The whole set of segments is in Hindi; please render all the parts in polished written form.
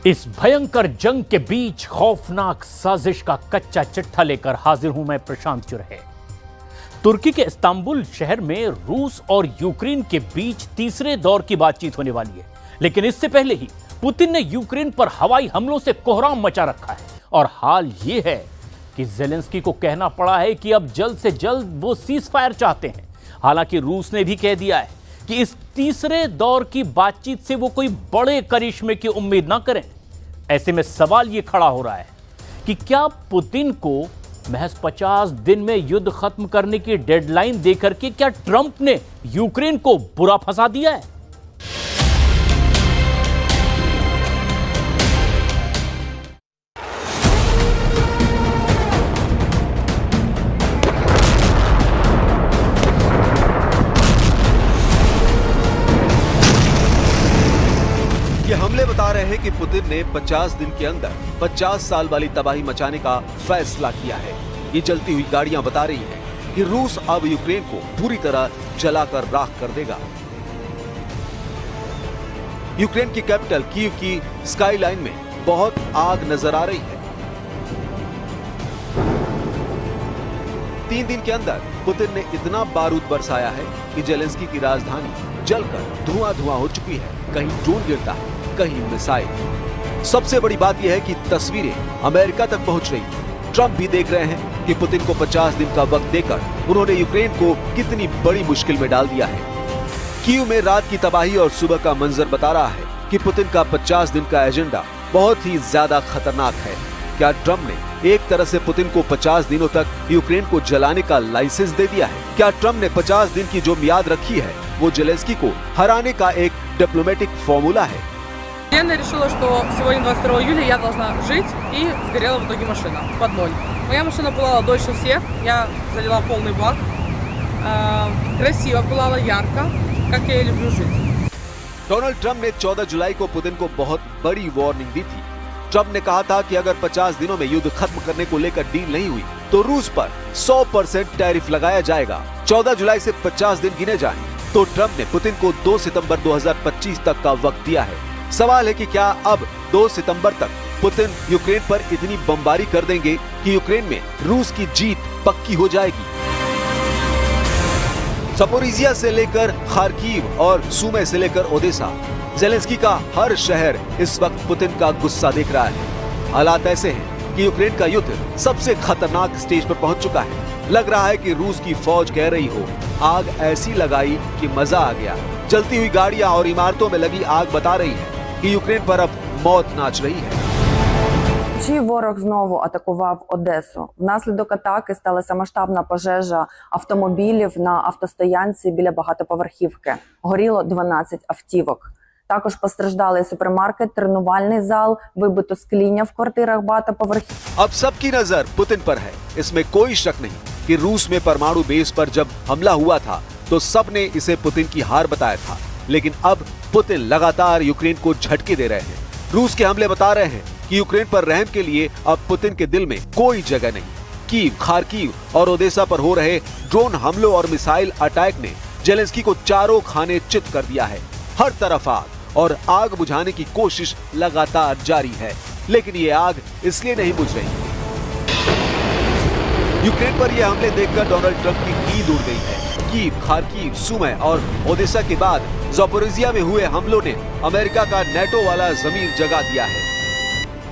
इस भयंकर जंग के बीच खौफनाक साजिश का कच्चा चिट्ठा लेकर हाजिर हूं मैं प्रशांत चुरहे। तुर्की के इस्तांबुल शहर में रूस और यूक्रेन के बीच तीसरे दौर की बातचीत होने वाली है, लेकिन इससे पहले ही पुतिन ने यूक्रेन पर हवाई हमलों से कोहराम मचा रखा है। और हाल यह है कि जेलेंस्की को कहना पड़ा है कि अब जल्द से जल्द वो सीज फायर चाहते हैं। हालांकि रूस ने भी कह दिया है कि इस तीसरे दौर की बातचीत से वो कोई बड़े करिश्मे की उम्मीद ना करें। ऐसे में सवाल ये खड़ा हो रहा है कि क्या पुतिन को महज 50 दिन में युद्ध खत्म करने की डेडलाइन देकर के क्या ट्रंप ने यूक्रेन को बुरा फंसा दिया है? ये हमले बता रहे हैं कि पुतिन ने 50 दिन के अंदर 50 साल वाली तबाही मचाने का फैसला किया है। ये जलती हुई गाड़ियां बता रही हैं कि रूस अब यूक्रेन को पूरी तरह जलाकर राख कर देगा। यूक्रेन की कैपिटल कीव की स्काईलाइन में बहुत आग नजर आ रही है। 3 दिन के अंदर पुतिन ने इतना बारूद बरसाया है कि जेलेंस्की की राजधानी जलकर धुआं हो चुकी है। कहीं ड्रोन गिरता है, कहीं मिसाइल। सबसे बड़ी बात यह है कि तस्वीरें अमेरिका तक पहुंच रही हैं। ट्रंप भी देख रहे हैं कि पुतिन को 50 दिन का वक्त देकर उन्होंने यूक्रेन को कितनी बड़ी मुश्किल में डाल दिया है। कीव में रात की तबाही और सुबह का मंजर बता रहा है कि पुतिन का 50 दिन का एजेंडा बहुत ही ज्यादा खतरनाक है। क्या ट्रंप ने एक तरह से पुतिन को 50 दिनों तक यूक्रेन को जलाने का लाइसेंस दे दिया है? क्या ट्रंप ने 50 दिन की जो मियाद रखी है वो जेलेंस्की को हराने का एक डिप्लोमेटिक फॉर्मूला है? Я решила, что сегодня 22 июля я должна жить, и сгорела в итоге машина под ноль. Моя машина пылала дольше всех, я залила полный бак. Красиво пылала, ярко, как я и люблю жить. डोनाल्ड ट्रंप ने 14 जुलाई को पुतिन को बहुत बड़ी वार्निंग दी थी। ट्रंप ने कहा था कि अगर 50 दिनों में युद्ध खत्म करने को लेकर डील नहीं हुई तो रूस पर 100% टैरिफ लगाया जाएगा। 14 जुलाई से 50 दिन गिने जाएं, तो ट्रंप ने पुतिन को 2 सितंबर 2025 तक का वक्त दिया है। सवाल है कि क्या अब 2 सितंबर तक पुतिन यूक्रेन पर इतनी बमबारी कर देंगे कि यूक्रेन में रूस की जीत पक्की हो जाएगी? ज़पोरिज़िया से लेकर खार्किव और सुमे से लेकर ओडेसा, जेलेंस्की का हर शहर इस वक्त पुतिन का गुस्सा देख रहा है। हालात ऐसे हैं कि यूक्रेन का युद्ध सबसे खतरनाक स्टेज पर पहुंच चुका है। लग रहा है कि रूस की फौज कह रही हो, आग ऐसी लगाई कि मजा आ गया। जलती हुई गाड़ियां और इमारतों में लगी आग बता रही है कि यूक्रेन पर अब मौत नाच रही है। Чи ворог знову атакував Одесу? Внаслідок атаки сталася масштабна пожежа автомобілів на автостоянці біля багатоповерхівки. Горіло 12 автівок. Також постраждали супермаркет, тренувальний зал, вибито скління в квартирах багатоповерхівки. अब सबकी नजर पुतिन पर है। इसमें कोई शक नहीं कि रूस में परमाणु बेस पर जब हमला हुआ था तो सबने इसे पुतिन की हार बताया था। लेकिन अब पुतिन लगातार यूक्रेन को झटके दे रहे हैं। रूस के हमले बता रहे हैं कि यूक्रेन पर रहम के लिए अब पुतिन के दिल में कोई जगह नहीं। कीव, खार्किव और ओडेसा पर हो रहे ड्रोन हमलों और मिसाइल अटैक ने जेलेंस्की को चारों खाने चित कर दिया है। हर तरफ आग और आग बुझाने की कोशिश लगातार जारी है, लेकिन ये आग इसलिए नहीं बुझ रही। यूक्रेन पर ये हमले देखकर डोनाल्ड ट्रंप की नींद उड़ गई है। कीव, खार्किव, सुमे और ओडेसा के बाद ज़पोरिज़िया में हुए हमलों ने अमेरिका का नेटो वाला जमीर जगा दिया है।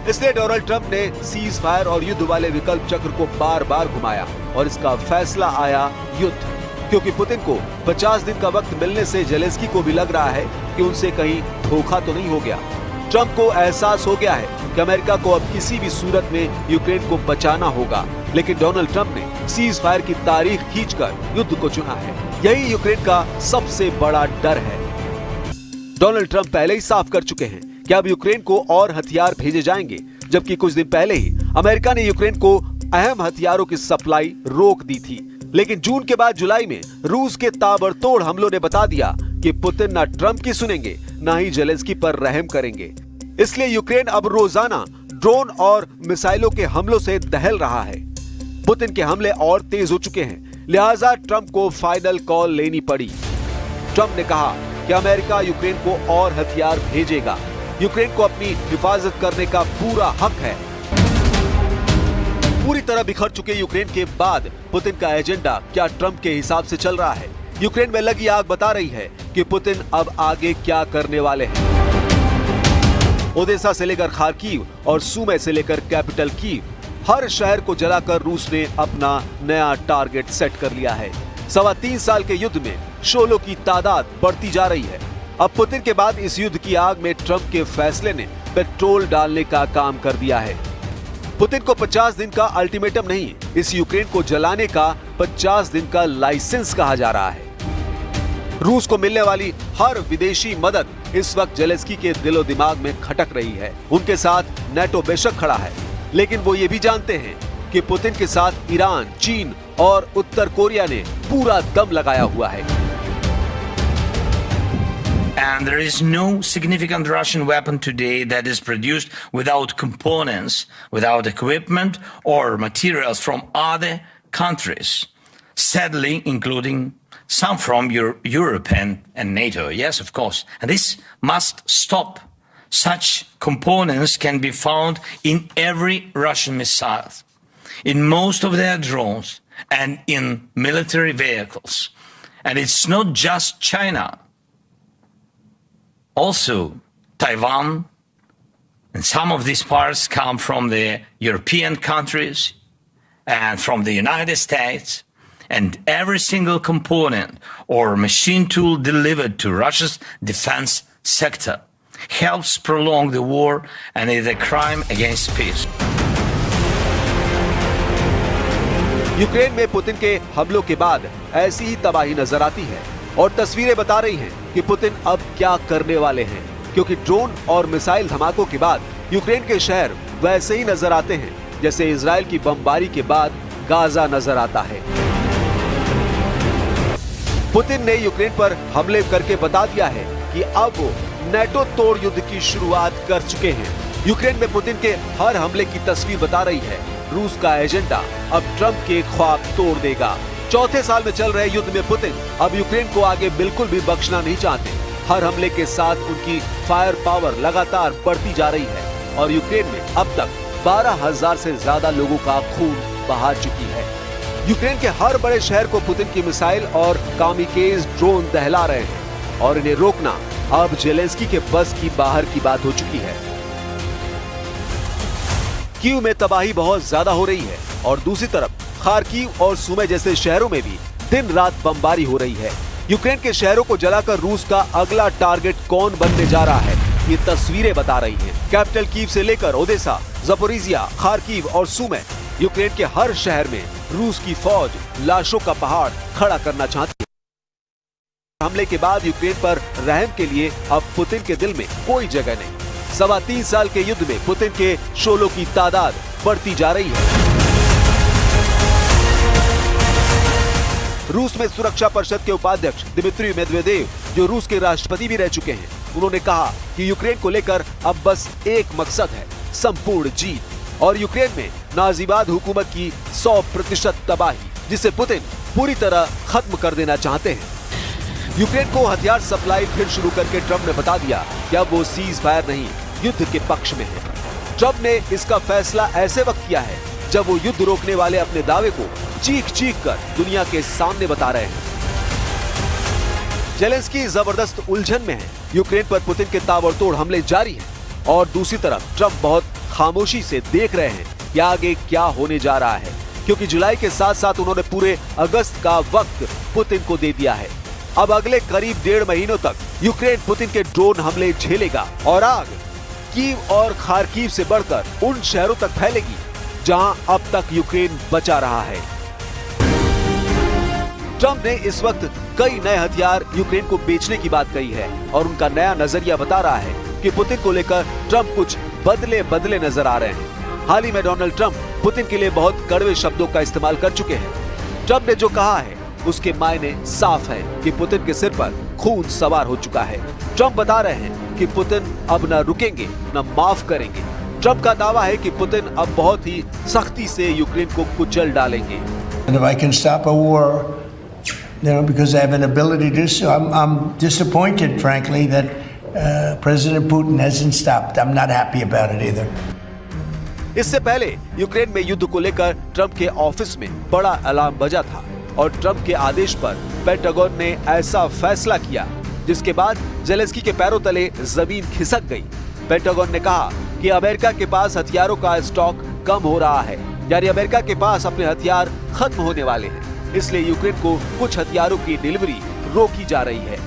इसलिए डोनाल्ड ट्रंप ने सीज फायर और युद्ध वाले विकल्प चक्र को बार बार घुमाया और इसका फैसला आया युद्ध। क्योंकि पुतिन को 50 दिन का वक्त मिलने से जेलेंस्की को भी लग रहा है कि उनसे कहीं धोखा तो नहीं हो गया। ट्रंप को एहसास हो गया है कि अमेरिका को अब किसी भी सूरत में यूक्रेन को बचाना होगा। लेकिन डोनाल्ड ट्रंप ने सीज फायर की तारीख खींचकर युद्ध को चुना है। यही यूक्रेन का सबसे बड़ा डर है। डोनाल्ड ट्रंप पहले ही साफ कर चुके हैं कि अब यूक्रेन को और हथियार भेजे जाएंगे, जबकि कुछ दिन पहले ही अमेरिका ने यूक्रेन को अहम हथियारों की सप्लाई रोक दी थी। लेकिन जून के बाद जुलाई में रूस के ताबड़तोड़ हमलों ने बता दिया कि पुतिन ना ट्रंप की सुनेंगे, ना ही जेलेंस्की पर रहम करेंगे। इसलिए यूक्रेन अब रोजाना ड्रोन और मिसाइलों के हमलों से दहल रहा है। पुतिन के हमले और तेज हो चुके हैं, लिहाजा ट्रंप को फाइनल कॉल लेनी पड़ी। ट्रंप ने कहा कि अमेरिका यूक्रेन को और हथियार भेजेगा, यूक्रेन को अपनी हिफाजत करने का पूरा हक है। पूरी तरह बिखर चुके यूक्रेन के बाद पुतिन का एजेंडा क्या ट्रंप के हिसाब से चल रहा है? यूक्रेन में लगी आग बता रही है कि पुतिन अब आगे क्या करने वाले हैं। ओदेसा से लेकर खार्किव और सुमे से लेकर कैपिटल कीव, हर शहर को जलाकर रूस ने अपना नया टारगेट सेट कर लिया है। 3.25 साल के युद्ध में शोलों की तादाद बढ़ती जा रही है। अब पुतिन के बाद इस युद्ध की आग में ट्रंप के फैसले ने पेट्रोल डालने का काम कर दिया है। पुतिन को 50 दिन का अल्टीमेटम नहीं, इस यूक्रेन को जलाने का 50 दिन का लाइसेंस कहा जा रहा है। रूस को मिलने वाली हर विदेशी मदद इस वक्त जेलेंस्की के दिलो दिमाग में खटक रही है। उनके साथ नेटो बेशक खड़ा है, लेकिन वो ये भी जानते हैं कि पुतिन के साथ ईरान, चीन और उत्तर कोरिया ने पूरा दम लगाया हुआ है। And there is no significant Russian weapon today that is produced without components, without equipment or materials from other countries. Sadly, including some from Europe and NATO. Yes, of course. And this must stop. Such components can be found in every Russian missile, in most of their drones, and in military vehicles. And it's not just China. Also, Taiwan and some of these parts come from the European countries and from the United States, and every single component or machine tool delivered to Russia's defense sector helps prolong the war and is a crime against peace. Ukraine में पुतिन के हमलों के बाद ऐसी ही तबाही नजर आती है और तस्वीरें बता रही हैं कि पुतिन अब क्या करने वाले हैं, क्योंकि ड्रोन और मिसाइल धमाकों के बाद यूक्रेन के शहर वैसे ही नजर आते हैं जैसे इजराइल की बमबारी के बाद गाजा नजर आता है। पुतिन ने यूक्रेन पर हमले करके बता दिया है कि अब वो नेटो तोड़ युद्ध की शुरुआत कर चुके हैं। यूक्रेन में पुतिन के हर हमले की तस्वीर बता रही है रूस का एजेंडा अब ट्रंप के ख्वाब तोड़ देगा। चौथे साल में चल रहे युद्ध में पुतिन अब यूक्रेन को आगे बिल्कुल भी बख्शना नहीं चाहते। हर हमले के साथ उनकी फायर पावर लगातार बढ़ती जा रही है और यूक्रेन में अब तक 12,000 से ज्यादा लोगों का खून बहा चुकी है। यूक्रेन के हर बड़े शहर को पुतिन की मिसाइल और कामिकेज ड्रोन दहला रहे हैं और इन्हें रोकना अब जेलेंस्की के बस की बाहर की बात हो चुकी है। कीव में तबाही बहुत ज्यादा हो रही है और दूसरी तरफ खार्किव और सुमे जैसे शहरों में भी दिन रात बमबारी हो रही है। यूक्रेन के शहरों को जलाकर रूस का अगला टारगेट कौन बनने जा रहा है, ये तस्वीरें बता रही हैं। कैपिटल कीव से लेकर ओदेसा, ज़पोरिज़िया, खार्किव और सुमे, यूक्रेन के हर शहर में रूस की फौज लाशों का पहाड़ खड़ा करना चाहती है। हमले के बाद यूक्रेन पर रहम के लिए अब पुतिन के दिल में कोई जगह नहीं। 3.25 साल के युद्ध में पुतिन के शोलों की तादाद बढ़ती जा रही है। रूस में सुरक्षा परिषद के उपाध्यक्ष दिमित्री मेदवेदेव, जो रूस के राष्ट्रपति भी रह चुके हैं, उन्होंने कहा कि यूक्रेन को लेकर अब बस एक मकसद है, संपूर्ण जीत और यूक्रेन में नाजीबाद हुकूमत की 100% तबाही, जिसे पुतिन पूरी तरह खत्म कर देना चाहते हैं। यूक्रेन को हथियार सप्लाई फिर शुरू करके ट्रंप ने बता दिया कि अब वो सीज फायर नहीं, युद्ध के पक्ष में है। ट्रंप ने इसका फैसला ऐसे वक्त किया है जब वो युद्ध रोकने वाले अपने दावे को चीख चीख कर दुनिया के सामने बता रहे हैं। जेलेंस्की जबरदस्त उलझन में है। यूक्रेन पर पुतिन के ताबड़तोड़ हमले जारी हैं और दूसरी तरफ ट्रंप बहुत खामोशी से देख रहे हैं कि आगे क्या होने जा रहा है, क्योंकि जुलाई के साथ साथ उन्होंने पूरे अगस्त का वक्त पुतिन को दे दिया है। अब अगले करीब 1.5 महीनों तक यूक्रेन पुतिन के ड्रोन हमले झेलेगा और आग कीव और खार्किव से बढ़कर उन शहरों तक फैलेगी जहां अब तक यूक्रेन बचा रहा है। ट्रंप ने इस वक्त कई नए हथियार यूक्रेन को बेचने की बात कही है और उनका नया नजरिया बता रहा है कि पुतिन को लेकर ट्रंप कुछ बदले नजर आ रहे हैं। हाल ही में डोनाल्ड ट्रंप पुतिन के लिए बहुत कड़वे शब्दों का इस्तेमाल कर चुके हैं। ट्रंप ने जो कहा है उसके मायने साफ है कि पुतिन के सिर पर खून सवार हो चुका है। ट्रंप बता रहे हैं कि पुतिन अब न रुकेंगे न माफ करेंगे। ट्रंप का दावा है कि पुतिन अब बहुत ही सख्ती से यूक्रेन को कुचल डालेंगे। And if I can stop a war, because I have an ability to do so, I'm disappointed, frankly, that President Putin hasn't stopped. I'm not happy about it either. इससे पहले यूक्रेन में युद्ध को लेकर ट्रंप के ऑफिस में बड़ा अलार्म बजा था और ट्रंप के आदेश पर पेंटागन ने ऐसा फैसला किया जिसके बाद जेलेंस्की के पैरों तले जमीन खिसक गई। पेंटागन ने कहा कि अमेरिका के पास हथियारों का स्टॉक कम हो रहा है, यानी अमेरिका के पास अपने हथियार खत्म होने वाले हैं, इसलिए यूक्रेन को कुछ हथियारों की डिलीवरी रोकी जा रही है।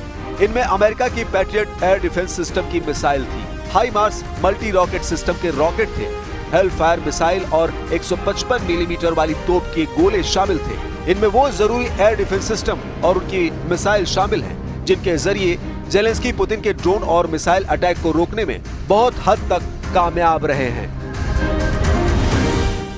इनमें अमेरिका की पैट्रियट एयर डिफेंस सिस्टम की मिसाइल थी, हाइमार्स मल्टी रॉकेट सिस्टम के रॉकेट थे, हेल फायर मिसाइल और 155 मिलीमीटर वाली तोप के गोले शामिल थे। इनमें वो जरूरी एयर डिफेंस सिस्टम और उनकी मिसाइल शामिल हैं, जिनके जरिए जेलेंस्की पुतिन के ड्रोन और मिसाइल अटैक को रोकने में बहुत हद तक कामयाब रहे हैं।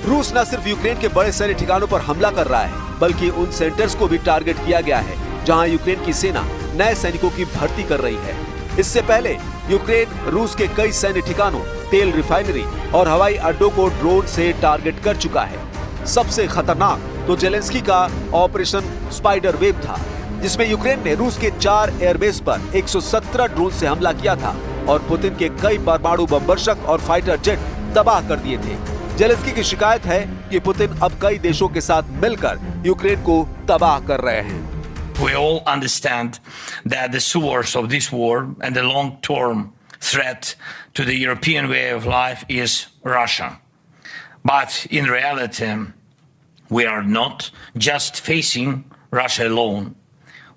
रूस न सिर्फ यूक्रेन के बड़े सैन्य ठिकानों पर हमला कर रहा है, बल्कि उन सेंटर्स को भी टारगेट किया गया है जहां यूक्रेन की सेना नए सैनिकों की भर्ती कर रही है। इससे पहले यूक्रेन रूस के कई सैन्य ठिकानों, तेल रिफाइनरी और हवाई अड्डों को ड्रोन से टारगेट कर चुका है। सबसे खतरनाक तो जेलेंस्की का ऑपरेशन स्पाइडर वेब था, जिसमें यूक्रेन ने रूस के 4 एयरबेस पर 117 ड्रोन से हमला किया था और पुतिन के कई परमाणु बमवर्षक और फाइटर जेट तबाह कर दिए थे। जेलेंस्की की शिकायत है कि पुतिन अब कई देशों के साथ मिलकर यूक्रेन को तबाह कर रहे हैं। We all understand that the source of this war and the long-term threat to the European way of life is Russia. But in reality, we are not just facing Russia alone.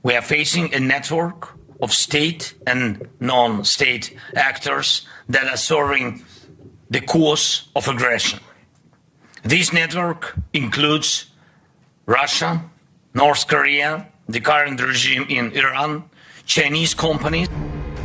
We are facing a network of state and non-state actors that are serving the cause of aggression. This network includes Russia, North Korea, the current regime in Iran, Chinese companies.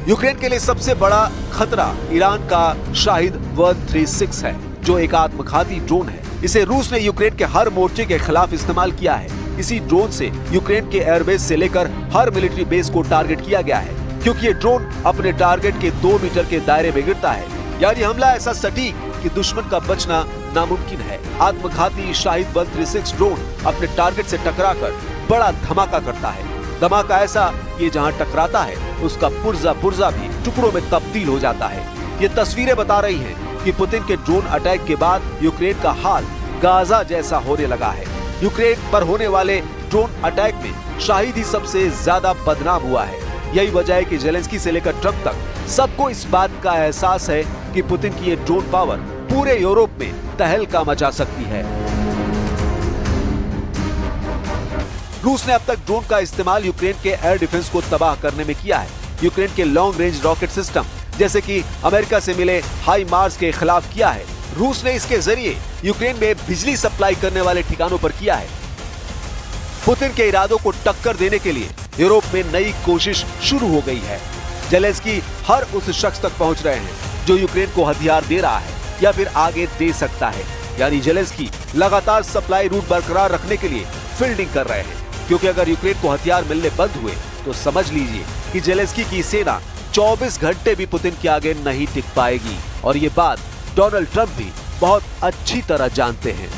Ukraine के लिए सबसे बड़ा खतरा ईरान का शाहिद 136 है, जो एक आत्मघाती ड्रोन है। इसे रूस ने यूक्रेन के हर मोर्चे के खिलाफ इस्तेमाल किया है। इसी ड्रोन से यूक्रेन के एयरबेस से लेकर हर मिलिट्री बेस को टारगेट किया गया है, क्योंकि ये ड्रोन अपने टारगेट के 2 मीटर के दायरे में गिरता है, यानी हमला ऐसा सटीक कि दुश्मन का बचना नामुमकिन है। आत्मघाती शाहिद 136 ड्रोन अपने टारगेट से टकराकर बड़ा धमाका करता है। धमाका ऐसा कि जहां टकराता है उसका पुर्जा भी टुकड़ों में तब्दील हो जाता है। ये तस्वीरें बता रही हैं कि पुतिन के ड्रोन अटैक के बाद यूक्रेन का हाल गाजा जैसा होने लगा है। यूक्रेन पर होने वाले ड्रोन अटैक में शाहिद ही सबसे ज्यादा बदनाम हुआ है। यही वजह है कि जेलेंस्की से लेकर ट्रंप तक सबको इस बात का एहसास है कि पुतिन की ये ड्रोन पावर पूरे यूरोप में तहलका मचा सकती है। रूस ने अब तक ड्रोन का इस्तेमाल यूक्रेन के एयर डिफेंस को तबाह करने में किया है। यूक्रेन के लॉन्ग रेंज रॉकेट सिस्टम जैसे कि अमेरिका से मिले हाइमार्स के खिलाफ किया है। रूस ने इसके जरिए यूक्रेन में बिजली सप्लाई करने वाले ठिकानों पर किया है। पुतिन के इरादों को टक्कर देने के लिए यूरोप में नई कोशिश शुरू हो गई है। जेलेंस्की हर उस शख्स तक पहुंच रहे हैं जो यूक्रेन को हथियार दे रहा है या फिर आगे दे सकता है, यानी जेलेंस्की लगातार सप्लाई रूट बरकरार रखने के लिए फील्डिंग कर रहे हैं, क्योंकि अगर यूक्रेन को हथियार मिलने बंद हुए तो समझ लीजिए कि जेलेंस्की की सेना 24 घंटे भी पुतिन के आगे नहीं टिक पाएगी। और ये बात डोनाल्ड ट्रंप भी बहुत अच्छी तरह जानते हैं।